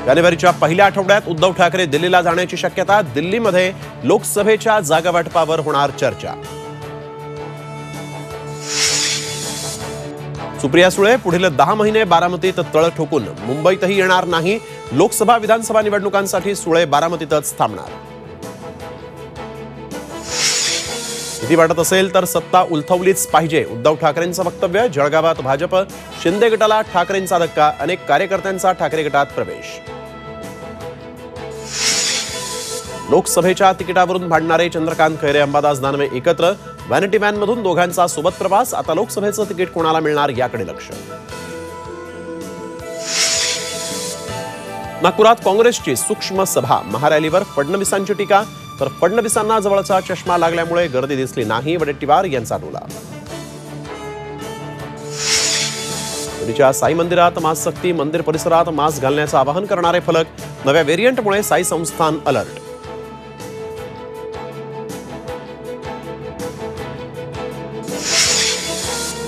जानेवारीच्या पहिल्या आठवड्यात उद्धव ठाकरे दिल्लीला जाण्याची शक्यता. दिल्लीमध्ये लोकसभेच्या जागावाटपावर होणार चर्चा. सुप्रिया सुळे पुढील 10 महिने बारामतीत तळ ठोकून मुंबईतही येणार नाही. लोकसभा विधानसभा निवडणुकांसाठी सुळे बारामतीतच थांबणार. भीती वाटत असेल तर सत्ता उलथवलीच पाहिजे, उद्धव ठाकरेंचं वक्तव्य. जळगावात भाजप शिंदे गटाला ठाकरेंचा धक्का. अनेक कार्यकर्त्यांचा ठाकरे गटात प्रवेश. लोकसभेच्या तिकिटावरून भांडणारे चंद्रकांत खैरे, अंबादास दानवे एकत्र. व्हॅनिटी मॅन मधून दोघांचा सोबत प्रवास. आता लोकसभेचं तिकीट कोणाला मिळणार याकडे लक्ष. नागपुरात काँग्रेसची सूक्ष्म सभा. महारॅलीवर फडणवीसांची टीका. तर फडणवीसांना जवळचा चष्मा लागल्यामुळे गर्दी दिसली नाही, वडेट्टीवार यांचा टोला. पुरीच्या साई मंदिरात मास्क सक्ती. मंदिर परिसरात मास्क घालण्याचं आवाहन करणारे फलक. नव्या व्हेरियंटमुळे साई संस्थान अलर्ट.